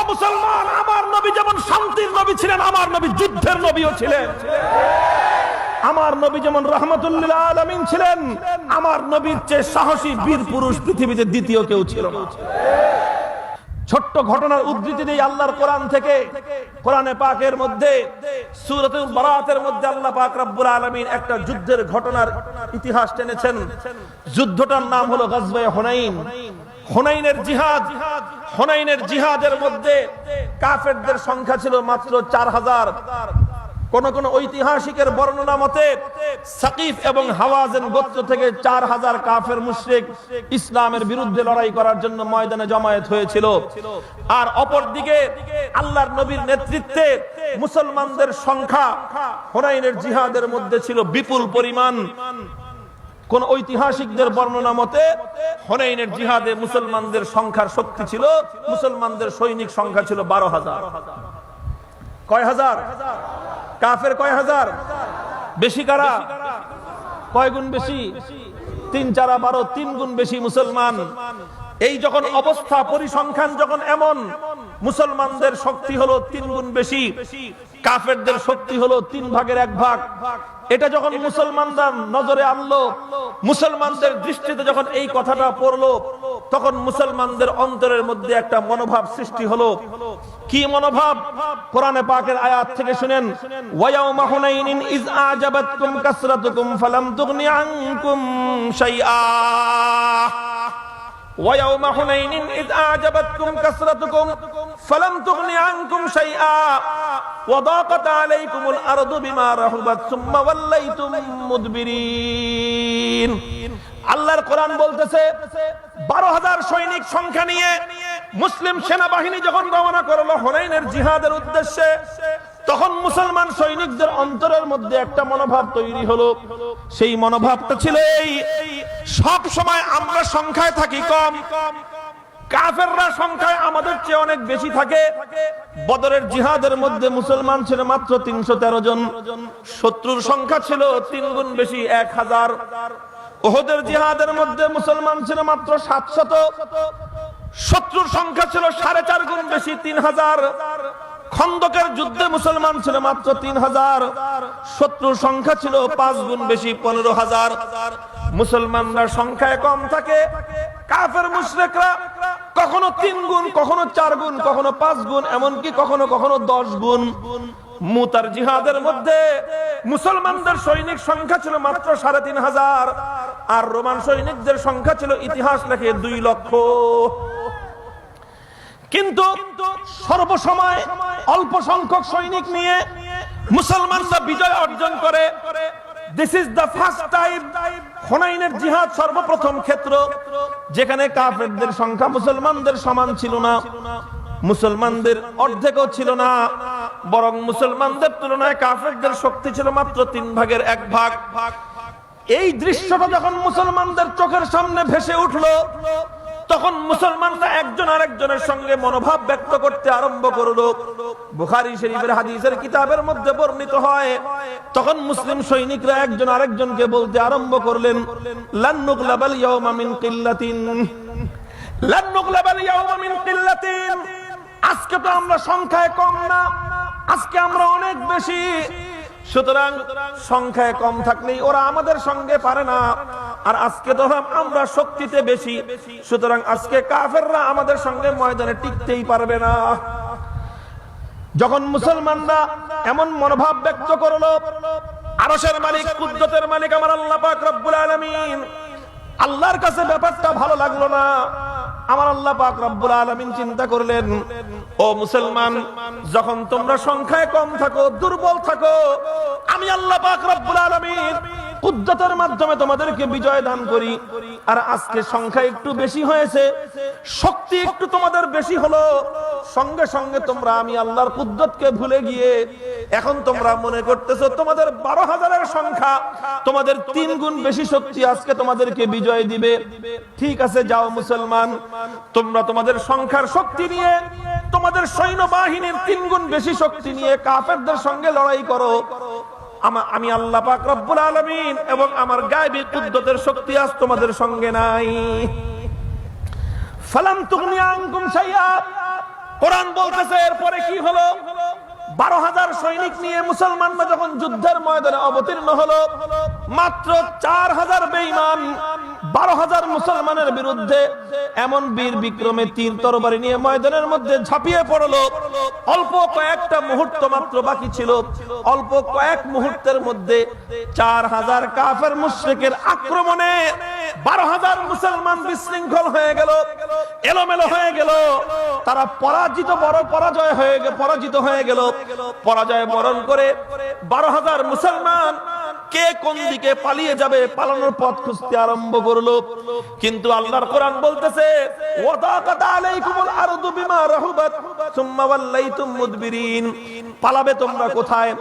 মুসলমান, আমার নবী যেমন শান্তির নবী ছিলেন, আমার নবী যুদ্ধের নবীও ছিলেন। আমার নবী যেমন রাহমাতুল লিল আলামিন ছিলেন, আমার নবীর চেয়ে সাহসী বীর পুরুষ পৃথিবীতে দ্বিতীয় কেউ ছিল না। ছোট্ট ঘটনার উদ্ধৃতি দেই আল্লাহর কোরআন থেকে। কোরআনে পাকের মধ্যে সূরাতুল বারাতের মধ্যে আল্লাহ পাক রব্বুল আলামিন একটা যুদ্ধের ঘটনার ইতিহাস টেনেছেন। যুদ্ধটার নাম হলো গাজওয়ে হুনাইন, হুনাইনের জিহাদ। হুনাইনের জিহাদের মধ্যে কাফেরদের সংখ্যা ছিল মাত্র 4000। কোন কোন ঐতিহাসিকের বর্ণনা মতে সাকিফ এবং হাওয়াজিন গোত্র থেকে 4000 কাফের মুশরিক ইসলামের বিরুদ্ধে লড়াই করার জন্য ময়দানে জমায়েত হয়েছিল। আর অপরদিকে আল্লাহর নবীর নেতৃত্বে মুসলমানদের সংখ্যা হুনাইনের জিহাদের মধ্যে ছিল বিপুল পরিমাণ। কোন ঐতিহাসিকদের বর্ণনা মতে হুনাইনের জিহাদে মুসলমানদের সংখ্যার শক্তি ছিল, মুসলমানদের সৈনিক সংখ্যা ছিল 12000। কয় হাজার? কাফের কয় হাজার? বেশি কারা? কয় গুণ বেশি? 3 4 12, 3 গুণ বেশি মুসলমান। এই যখন অবস্থা, পরিসংখ্যান যখন এমন, মুসলমানদের শক্তি হলো 3 গুণ বেশি, কাফেরদের শক্তি হলো 3 ভাগের 1 ভাগ। এটা যখন মুসলমানরা নজরে আনলো, মুসলমানদের দৃষ্টিতে যখন এই কথাটা পড়লো, তখন মুসলমানদের অন্তরের মধ্যে একটা মনোভাব সৃষ্টি হলো। কি মনোভাব? কোরআনে পাকের আয়াত থেকে শুনেন, ওয়ায়াউমা হুনাইনিন ইজ আজাবাতকুম কাসরাতুকুম ফালাম তুগনি আনকুম শাইআ। ويوم حنين إذ أعجبتكم كثرتكم فلم تغن عنكم شيئا وضاقت عليكم الأرض بما رحبت ثم وليتم مدبرين। আল্লাহর কোরআন বলতেছে 12000 সৈনিক সংখ্যা নিয়ে মুসলিম সেনাবাহিনী যখন রওনা করলো হুনাইনের জিহাদের উদ্দেশ্যে, তখন মুসলমান সৈনিকদের অন্তরের মধ্যে একটা মনোভাব তৈরি হলো। সেই মনোভাবটা ছিল এই, সব সময় আমরা সংখ্যায় থাকি কম, কাফেররা সংখ্যায় আমাদের চেয়ে অনেক বেশি থাকে। বদরের জিহাদের মধ্যে মুসলমান ছিল মাত্র 313 জন, শত্রুর সংখ্যা ছিল 3 গুণ বেশি, 1000। উহুদের জিহাদের মধ্যে মুসলমান ছিল মাত্র 700, শত্রুর সংখ্যা ছিল 4.5 গুণ বেশি, 3000। খন্দকের যুদ্ধে মুসলমান ছিল মাত্র 3000, শত্রুর সংখ্যা ছিল 5 গুণ বেশি, 15000। মুসলমানরা সংখ্যায় কম থাকে, কাফের মুশরিকরা কখনো 3 গুণ, কখনো 4 গুণ, কখনো 5 গুণ, এমনকি কখনো কখনো 10 গুণ। মুতার জিহাদের মধ্যে মুসলমানদের সৈনিক সংখ্যা ছিল মাত্র 3500, আর রোমান সৈনিকদের সংখ্যা ছিল ইতিহাস লেখে 2 লক্ষ। কিন্তু সর্বসময় অল্প সংখ্যক সৈনিক নিয়ে মুসলমানরা বিজয় অর্জন করে। This is the first time. হুনাইনের জিহাদ সর্বপ্রথম ক্ষেত্র যেখানে কাফেরদের সংখ্যা মুসলমানদের সমান ছিল না, মুসলমানদের অর্ধেকও ছিল না, বরং মুসলমানদের তুলনায় কাফেরদের শক্তি ছিল মাত্র 3 ভাগের 1 ভাগ। এই দৃশ্যটা যখন মুসলমানদের চোখের সামনে ভেসে উঠলো, তখন মুসলমানরা একজন আরেকজনের সঙ্গে মনোভাব ব্যক্ত করতে আরম্ভ করলো। বুখারী শরীফের হাদিসের কিতাবের মধ্যে বর্ণিত হয়, তখন মুসলিম সৈনিকরা একজন আরেকজনকে বলতে আরম্ভ করলেন, লান নুগলাবাল ইয়াওমা মিন কিল্লাতিন, লান নুগলাবাল ইয়াওমা মিন কিল্লাতিন। আজকে তো আমরা সংখ্যায় কম না, আজকে আমরা অনেক বেশি। সুতরাং সংখ্যায় কম থাকলেই ওরা আমাদের সঙ্গে পারে না, আর আজকে তো আমরা শক্তিতে বেশি, সুতরাং আজকে কাফেররা আমাদের সঙ্গে ময়দানে টিকতেই পারবে না। যখন মুসলমানরা এমন মনোভাব ব্যক্ত করলো, আরশের মালিক, কুদরতের মালিক আমার আল্লাহ পাক রব্বুল আলামিন, আল্লাহর কাছে ব্যাপারটা ভালো লাগলো না। আমার আল্লাহ পাক রব্বুল আলামিন চিন্তা করলেন, ও মুসলমান, যখন তোমরা সংখ্যায় কম থাকো, দুর্বল থাকো, আমি আল্লাহ পাক রব্বুল আলামিন কুদরতের মাধ্যমে তোমাদেরকে বিজয় দান করি। আর আজকে সংখ্যা একটু বেশি হয়েছে, শক্তি একটু তোমাদের বেশি হলো, সঙ্গে সঙ্গে তোমরা আমি আল্লাহর কুদরতকে ভুলে গিয়ে এখন তোমরা মনে করতেছো তোমাদের 12000-এর সংখ্যা, তোমাদের 3 গুণ বেশি শক্তি আজকে তোমাদেরকে বিজয় দিবে। ঠিক আছে, যাও মুসলমান, তোমরা তোমাদের সংখ্যার শক্তি নিয়ে, তোমাদের সৈন্যবাহিনীর 3 গুণ বেশি শক্তি নিয়ে কাফেরদের সঙ্গে লড়াই করো। আমি আল্লাহ পাক রব্বুল আলামিন এবং আমার গায়বী কুদরতের শক্তি আজ তোমাদের সঙ্গে নাই। ফালাম তুগনি আনকুম শাইআ, কোরআন বলতেছে এরপরে কি হলো? 12,000 সৈনিক নিয়ে মুসলমানরা যখন যুদ্ধের ময়দানে অবতীর্ণ হলো, মাত্র 4,000 বেঈমান 12,000 মুসলমানের বিরুদ্ধে এমন বীর বিক্রমে তীর তরবারি নিয়ে ময়দানের মধ্যে ঝাঁপিয়ে পড়লো। অল্প কয়েকটা মুহূর্ত মাত্র বাকি ছিল, অল্প কয়েক মুহূর্তের মধ্যে 4,000 কাফের মুশরিকের আক্রমণে 12,000 মুসলমান বিশৃঙ্খল হয়ে গেল, এলোমেলো হয়ে গেল। তারা পরাজিত হয়ে গেল। পরাজয় বরণ করে 12,000 মুসলমান কে কোন দিকে পালিয়ে যাবে, পালানোর পথ খুঁজতে আরম্ভ করলো। কিন্তু আল্লাহর কোরআন বলতেছে, ওয়াদাকাত আলাইকুমুল আরদু বিমা রাহুবাত সুম্মা ওয়াল্লাইতুম মুদবিরিন। পালাবে তোমরা কোথায়?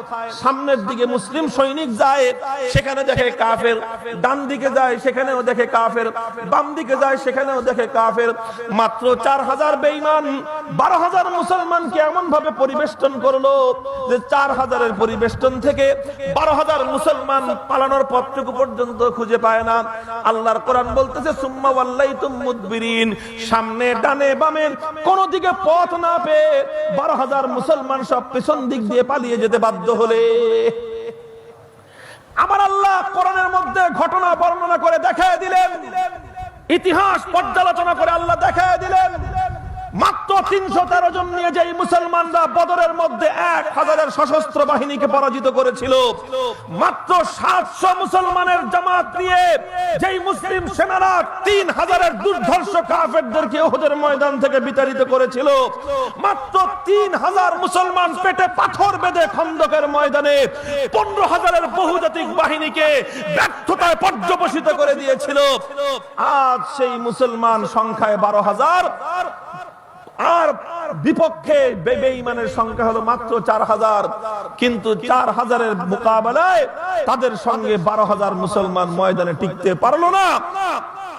সামনের দিকে মুসলিম সৈনিক যায়, সেখানে দেখে কাফের, ডান দিকে যায় সেখানেও দেখে কাফের, বাম দিকে যায় সেখানেও দেখে কাফের। মাত্র 4,000 বেঈমান 12,000 মুসলমানকে এমন ভাবে পরিবেষ্টন করলো যে 4,000-এর পরিবেষ্টন থেকে 12,000 মুসলমান পালানোর পথটুকু পর্যন্ত খুঁজে পায় না। আল্লাহর কোরআন বলতেছে, সুম্মা ওয়াল্লাইতুম মুদবিরিন। সামনে ডানে বামে কোন দিকে পথ না পেয়ে 12,000 মুসলমান সব পিছন দিক দিয়ে পালিয়ে যেতে বাধ্য হলে আমার আল্লাহ কোরআনের মধ্যে ঘটনা বর্ণনা করে দেখায় দিলেন, ইতিহাস পর্যালোচনা করে আল্লাহ দেখায় দিলেন, মাত্র 313 জন নিয়ে যেই মুসলমানরা বদরের মধ্যে 1,000-এর সশস্ত্র বাহিনীকে পরাজিত করেছিল, মাত্র 700 মুসলমানের জামাত দিয়ে যেই মুসলিম সেনারা 3,000-এর দুর্ধর্ষ কাফেরদেরকে উহুদের ময়দান থেকে বিতাড়িত করেছিল, মাত্র 3,000 মুসলমান পেটে পাথর বেঁধে খন্দকের ময়দানে 15,000-এর বহুজাতিক বাহিনীকে ব্যর্থতায় পর্যবসিত করে দিয়েছিল। আজ সেই মুসলমান সংখ্যায় 12,000, আর বিপক্ষে বেঈমানের সংখ্যা হলো মাত্র 4,000। কিন্তু 4,000-এর মোকাবেলায় তাদের সঙ্গে 12,000 মুসলমান ময়দানে টিকতে পারলো না।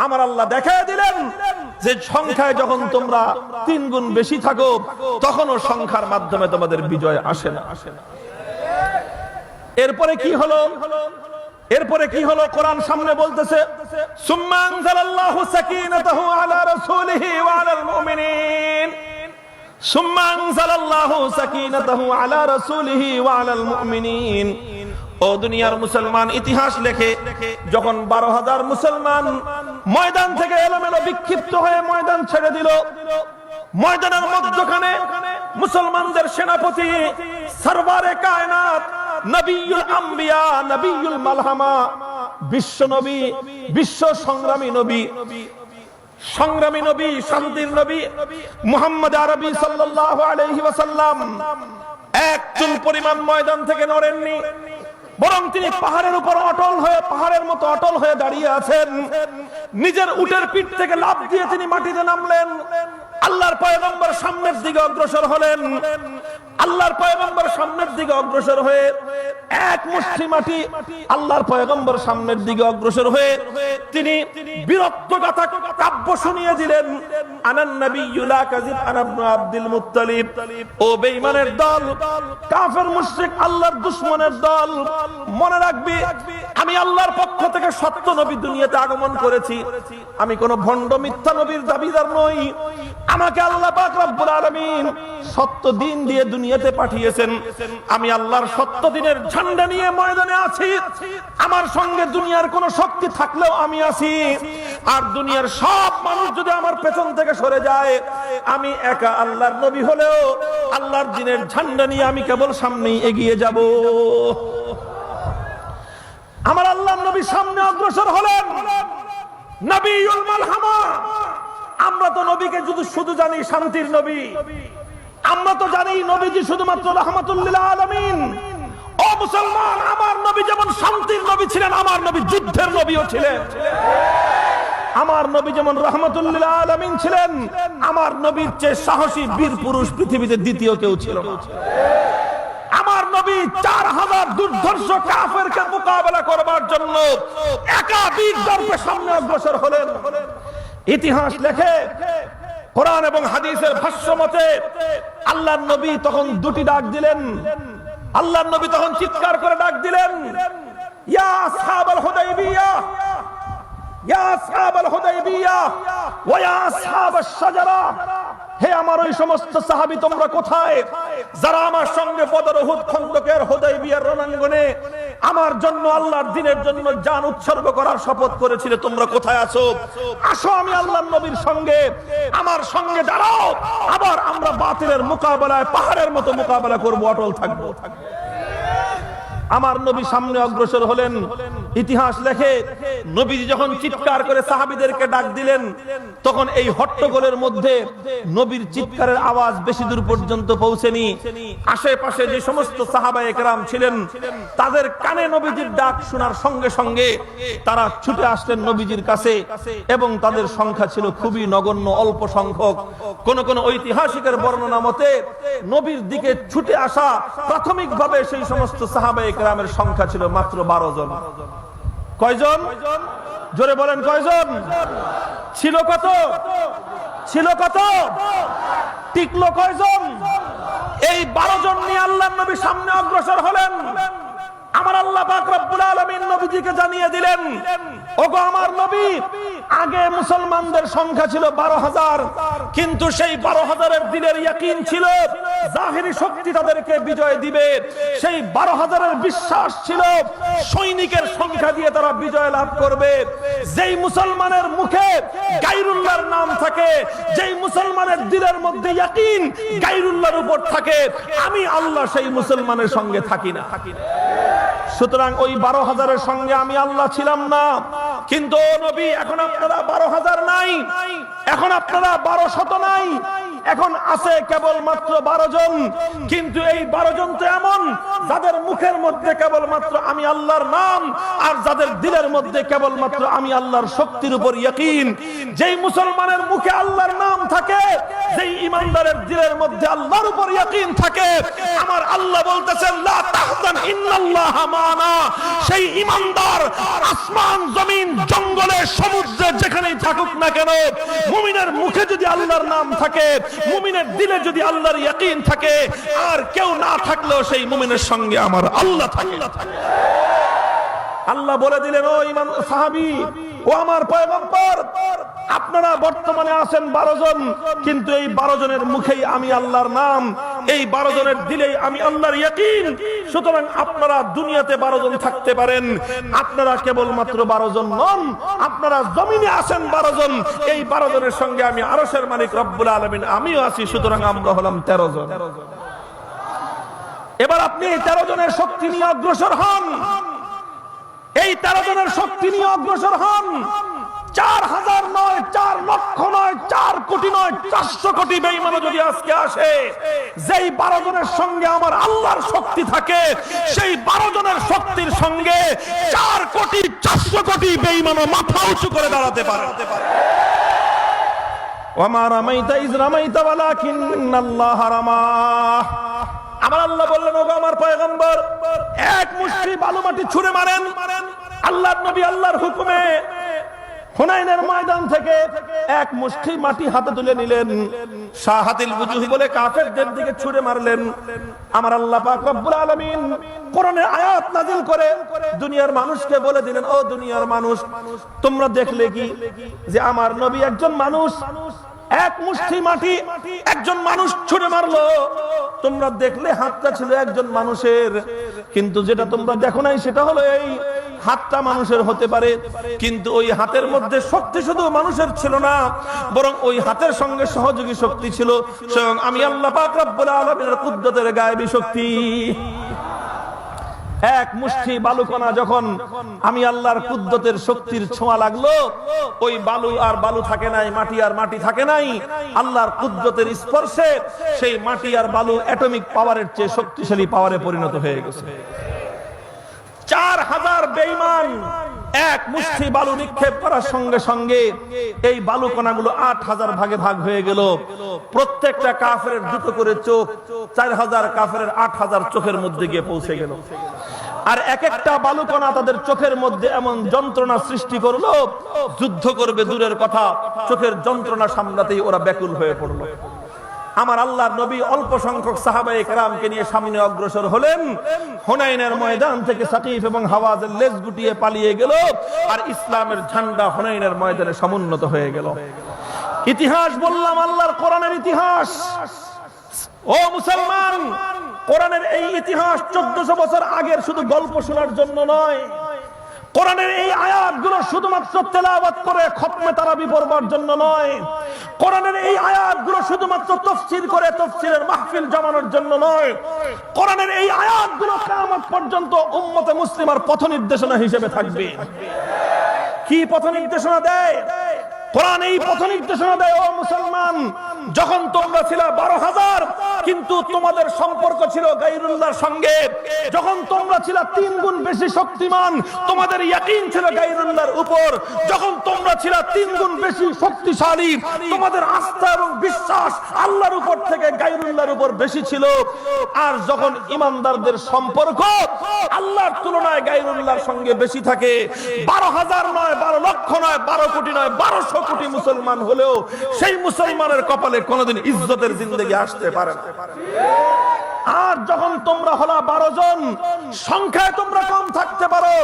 আমার আল্লাহ দেখায় দিলেন যে সংখ্যায় যখন তোমরা 3 গুণ বেশি থাকো, তখনও সংখ্যার মাধ্যমে তোমাদের বিজয় আসে না। এরপরে কি হলো? কোরআন সামনে বলতেছে, সুম্মা আনজালাল্লাহু সাকিনাতাহু আলা রাসূলিহি ওয়া আলাল মুমিনিন। সুম্মা আনজালাল্লাহু সাকিনাতাহু আলা রাসূলিহি ওয়া আলাল মুমিনিন। ও দুনিয়ার মুসলমান, ইতিহাস লেখে যখন 12,000 মুসলমান ময়দান থেকে এলোমেলো বিক্ষিপ্ত হয়ে ময়দান ছেড়ে দিল, ময়দানের মধ্যখানে মুসলমানদের সেনাপতি সরওয়ারে কায়নাত, নবিয়ুল আম্বিয়া, নবিয়ুল মালহামা, বিশ্ব নবী, বিশ্ব সংগ্রামী নবী, শান্তির নবী মুহাম্মদ আরবি সাল্লাল্লাহু আলাইহি ওয়াসাল্লাম এক চুল পরিমাণ ময়দান থেকে নড়েননি, বরং তিনি পাহাড়ের উপর পাহাড়ের মতো অটল হয়ে দাঁড়িয়ে আছেন। নিজের উটের পিঠ থেকে লাফ দিয়ে তিনি মাটিতে নামলেন। আল্লাহর পয়গম্বর সামনের দিকে অগ্রসর হলেন। আল্লাহর পয়গম্বর সামনের দিকে অগ্রসর হয়ে এক মুষ্টি মাটি আল্লাহর পয়গম্বর সামনের দিকে অগ্রসর হয়ে তিনি বীরত্বগাথা কাব্য শুনিয়ে দিলেন। আনান নাবিয়্যু লা কাযিব আনা ইবনু আব্দুল মুত্তালিব। ও বেঈমানের দল, কাফের মুশরিক, আল্লাহর দুশমনের দল, মনে রাখবি আমি আল্লাহর পক্ষ থেকে সত্য নবী দুনিয়াতে আগমন করেছি। আমি কোন ভণ্ড মিথ্যা নবীর দাবিদার নই। আমাকে আল্লাহ পাক রব্বুল আলামিন সত্য দিন দিয়ে দুনিয়াতে পাঠিয়েছেন। আমি আল্লাহর সত্য দিনের ঝান্ডা নিয়ে ময়দানে আছি। আমার সঙ্গে দুনিয়ার কোন শক্তি থাকলেও আমি আছি। আর দুনিয়ার সব মানুষ যদি আমার পেছন থেকে সরে যায়, আমি একা আল্লাহর নবী হলেও আল্লাহর দিনের ঝান্ডা নিয়ে আমি কেবল সামনেই এগিয়ে যাব। আমার আল্লাহর নবী সামনে অগ্রসর হলেন, নবিয়ুল মালহামা। আমরা তো নবীকে শুধু জানি শান্তির নবী, আমরা তো জানি নবীজি শুধুমাত্র রাহমাতুল লিল আলামিন। ও মুসলমান, আমার নবী যেমন শান্তির নবী ছিলেন, আমার নবী যুদ্ধের নবীও ছিলেন। আমার নবী যেমন রাহমাতুল লিল আলামিন ছিলেন, আমার নবীর চেয়ে সাহসী বীর পুরুষ পৃথিবীতে দ্বিতীয় কেউ ছিল না। আমার নবী 4,000 দুর্ধর্ষ কাফেরকে মোকাবেলা করবার জন্য একা বীর দর্পে সামনে অগ্রসর হলেন। ইতিহাস লেখে, কোরআন এবং হাদিসের ভাষ্য মতে আল্লাহর নবী তখন দুটি ডাক দিলেন। আল্লাহর নবী তখন চিৎকার করে ডাক দিলেন, ইয়া আসহাবাল হুদাইবিয়া, ইয়া আসহাবাল হুদাইবিয়া ওয়া ইয়া আসহাবাশ শাজারা। হে আমার ওই সমস্ত সাহাবী তোমরা কোথায়, যারা আমার সঙ্গে বদর, উহুদ, খন্দকের, হুদায়বিয়ার রণাঙ্গনে আমার জন্য, আল্লাহর দ্বীনের জন্য জান উৎসর্গ করার শপথ করেছিলে, তোমরা কোথায় আছো? আসো আমি আল্লাহর নবীর সঙ্গে, আমার সঙ্গে দাঁড়াও, আবার আমরা বাতিলের মোকাবেলায় পাহাড়ের মতো মোকাবেলা করব, অটল থাকবো। আমার নবী সামনে অগ্রসর হলেন। ইতিহাস লেখে নবীজি যখন চিৎকার করে সাহাবীদেরকে ডাক দিলেন, তখন এই হট্টগোলের মধ্যে নবীর চিৎকারের আওয়াজ বেশি দূর পর্যন্ত পৌঁছেনি। আশেপাশে যে সমস্ত সাহাবায়ে কেরাম ছিলেন, তাদের কানে নবীজির ডাক শোনার সঙ্গে সঙ্গে তারা ছুটে আসলেন নবীজির কাছে, এবং তাদের সংখ্যা ছিল খুবই নগণ্য, অল্প সংখ্যক। কোন কোন ঐতিহাসিকের বর্ণনা মতে নবীর দিকে ছুটে আসা প্রাথমিকভাবে সেই সমস্ত সাহাবায়ে কেরামের সংখ্যা ছিল মাত্র 12 জন। কয়জন? জোরে বলেন, কয়জন ছিল? কত ছিল? কত টিকলো? কয়জন? এই 12 জন নিয়ে আল্লাহর নবী সামনে অগ্রসর হলেন। আমার আল্লাহ পাক রব্বুল আলামিন নবীজিকে জানিয়ে দিলেন, ওগো আমার নবী, আগে মুসলমানদের সংখ্যা ছিল 12,000, কিন্তু সেই 12,000-এর দিলের ইয়াকিন ছিল জাহিরি শক্তি তাদেরকে বিজয় দিবে। সেই 12,000-এর বিশ্বাস ছিল সৈনিকের সংখ্যা দিয়ে তারা বিজয় লাভ করবে। যেই মুসলমানের মুখে গায়রুল্লাহর নাম থাকে, যেই মুসলমানের দিলের মধ্যে ইয়াকিন গায়রুল্লাহর উপর থাকে, আমি আল্লাহ সেই মুসলমানের সঙ্গে থাকি না। সুতরাং ওই 12,000-এর সঙ্গে আমি আল্লাহ ছিলাম না। কিন্তু নবী, এখন আপনারা 12,000 নাই, এখন আপনারা 1200 নাই, এখন আছে কেবল মাত্র 12 জন। কিন্তু এই 12 জন তো এমন যাদের মুখের মধ্যে কেবল মাত্র আমি আল্লাহর নাম, আর যাদের দিলের মধ্যে কেবল মাত্র আমি আল্লাহর শক্তির উপর ইয়াকিন। যেই মুসলমানের মুখে আল্লাহর নাম থাকে, যেই ইমানদারের দিলের মধ্যে আল্লাহর উপর ইয়াকিন থাকে, আমার আল্লাহ বলতেছেন লা তাহজান ইন্নাল্লাহা মা'ানা। সেই ইমানদার আসমান, জমিন, জঙ্গলে, সমুদ্রে যেখানেই থাকুক না কেন, মুমিনের মুখে যদি আল্লাহর নাম থাকে, মুমিনের দিলে যদি আল্লাহর ইয়াকিন থাকে, আর কেউ না থাকলেও সেই মুমিনের সঙ্গে আমার আল্লাহ থাকে। আল্লাহ বলে দিলেন, ও ইমান সাহাবী, ও আমার পয়গম্বর, আপনারা বর্তমানে আছেন 12 জন, কিন্তু এই 12 জনের মুখেই আমি আল্লাহর নাম, এই 12 জনের দিলেই আমি আল্লাহর ইয়াকিন। সুতরাং আপনারা দুনিয়াতে 12 জন থাকতে পারেন, আপনারা কেবলমাত্র 12 জন নন, আপনারা জমিনে আছেন 12 জন। এই 12 জনের সঙ্গে আমি আরশের মালিক রব্বুল আলামিন আমিও আছি। সুতরাং আমরা হলাম 13 জন। এবার আপনি এই 13 জনের শক্তি নিয়ে অগ্রসর হন, এই 13 জনের শক্তি নিয়ে অগ্রসর হন। 4,000 নয়, 4 লক্ষ নয়, 4 কোটি নয়, 400 কোটি বেঈমান যদি আজকে আসে, যেই 12 জনের সঙ্গে আমার আল্লাহর শক্তি থাকে, সেই 12 জনের শক্তির সঙ্গে 4 কোটি 400 কোটি বেঈমানও মাথা উঁচু করে দাঁড়াতে পারে। ওয়ামা রামাইতা ইয রামাইতা ওয়ালাকিন্নাল্লাহা রামা। আমার আল্লাহ বললেন, ওগো আমার পয়গম্বর, এক মুষ্টি বালু মাটি ছুঁড়ে মারেন। আল্লাহর নবী আল্লাহর হুকুমে হুনাইনের ময়দান থেকে এক মুষ্টি মাটি হাতে তুলে নিলেন, শাহাতিল বুজুহ বলে কাফেরদের দিকে ছুঁড়ে মারলেন। আমার আল্লাহ পাক রব্বুল আলামিন কোরআনের আয়াত নাযিল করে দুনিয়ার মানুষকে বলে দিলেন, ও দুনিয়ার মানুষ, তোমরা দেখলে কি যে আমার নবী একজন মানুষ, এক মুষ্টি মাটি একজন মানুষ ছুঁড়ে মারলো, তোমরা দেখলে হাতটা ছিল একজন মানুষের, কিন্তু যেটা তোমরা দেখো নাই সেটা হলো এই হাতটা মানুষের হতে পারে, কিন্তু ওই হাতের মধ্যে শক্তি শুধু মানুষের ছিল না, বরং ওই হাতের সঙ্গে সহযোগী শক্তি ছিল স্বয়ং আমি আল্লাহ পাক রব্বুল আলামিনের কুদরতের গায়েবী শক্তি। এক মুষ্টি বালুকণা যখন আমি আল্লাহর কুদরতের শক্তির ছোঁয়া লাগলো, ওই বালু আর বালু থাকে নাই, মাটি আর মাটি থাকে নাই, আল্লাহর কুদরতের স্পর্শে সেই মাটি আর বালু অ্যাটমিক পাওয়ারের চেয়ে শক্তিশালী পাওয়ারে পরিণত হয়ে গেছে। 4,000 বেঈমান এক মুষ্টি বালু নিক্ষেপ করার সঙ্গে সঙ্গে এই বালু কণাগুলো 8,000 ভাগে ভাগ হয়ে গেল। প্রত্যেকটা কাফেরের দুটো করে চোখ, 4,000 কাফেরের 8,000 চোখের মধ্যে গিয়ে পৌঁছে গেল। আর এক একটা বালুকণা তাদের চোখের মধ্যে এমন যন্ত্রণা সৃষ্টি করলো, যুদ্ধ করবে দূরের কথা, চোখের যন্ত্রণা সামলাতেই ওরা ব্যাকুল হয়ে পড়লো। আমার আল্লাহর নবী অল্প সংখ্যক সাহাবায়ে কেরামকে নিয়ে সামনে অগ্রসর হলেন। হুনাইনের ময়দান থেকে সাকিফ এবং হাওয়াজের লেজ গুটিয়ে পালিয়ে গেল, আর ইসলামের ঝান্ডা হুনাইনের ময়দানে সমুন্নত হয়ে গেল। ইতিহাস বললাম আল্লাহর কোরআনের ইতিহাস। ও মুসলমান, কোরআনের এই ইতিহাস 1400 বছর আগের শুধু গল্প শোনার জন্য নয়, কোরআনের এই আয়াতগুলো শুধুমাত্র তেলাওয়াত করে খতমে তারাবি পড়বার জন্য নয়, কোরআনের এই আয়াতগুলো শুধুমাত্র তাফসীর করে তাফসীরের মাহফিল জমানোর জন্য নয়, কোরআনের এই আয়াতগুলো কিয়ামত পর্যন্ত উম্মতে মুসলিমার পথ নির্দেশনা হিসেবে থাকবে। কি পথ নির্দেশনা দেয় কোরআন? এই পথ নির্দেশনা দেয়, ও মুসলমান, যখন তোমরা ছিল 12,000 কিন্তু তোমাদের সম্পর্ক ছিল গায়রুল্লাহর সঙ্গে, যখন তোমরা ছিল 3 গুণ বেশি শক্তিমান তোমাদের ইয়াকিন ছিল গায়রুল্লাহর উপর, যখন তোমরা ছিল 3 গুণ বেশি শক্তিশালী তোমাদের আস্থা এবং বিশ্বাস আল্লাহর উপর থেকে গায়রুল্লাহর উপর বেশি ছিল, আর যখন ঈমানদারদের সম্পর্ক আল্লাহর তুলনায় গায়রুল্লাহর সঙ্গে বেশি থাকে, 12,000 নয়, 12 লক্ষ নয়, 12 কোটি নয়, 1200 কোটি মুসলমান হলেও সেই মুসলমানের কপালে কোনদিন ইজ্জতের জিন্দেগি আসতে পারে না। আর যখন তোমরা হলা 12 জন, সংখ্যায় তোমরা কম থাকতে পারো,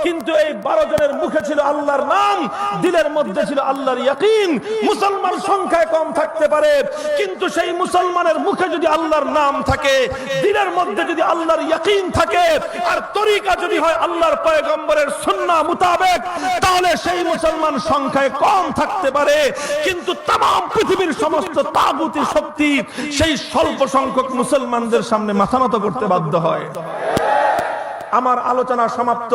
কিন্তু এই 12 জনের মুখে ছিল আল্লাহর নাম, দিলের মধ্যে ছিল আল্লাহর ইয়াকিন। মুসলমান সংখ্যায় কম থাকতে পারে, কিন্তু সেই মুসলমানের মুখে যদি আল্লাহর নাম থাকে, দিলের মধ্যে যদি আল্লাহর ইয়াকিন থাকে, আর তরিকা যদি হয় আল্লাহর পয়গম্বরের সুন্নাহ মোতাবেক, তাহলে সেই মুসলমান সংখ্যায় কম থাকতে পারে, কিন্তু তামাম পৃথিবীর সমস্ত তাগুতি শক্তি সেই স্বল্প সংখ্যক মুসলমানদের সামনে মাথা নত করতে বাধ্য হয়। আমার আলোচনা সমাপ্ত।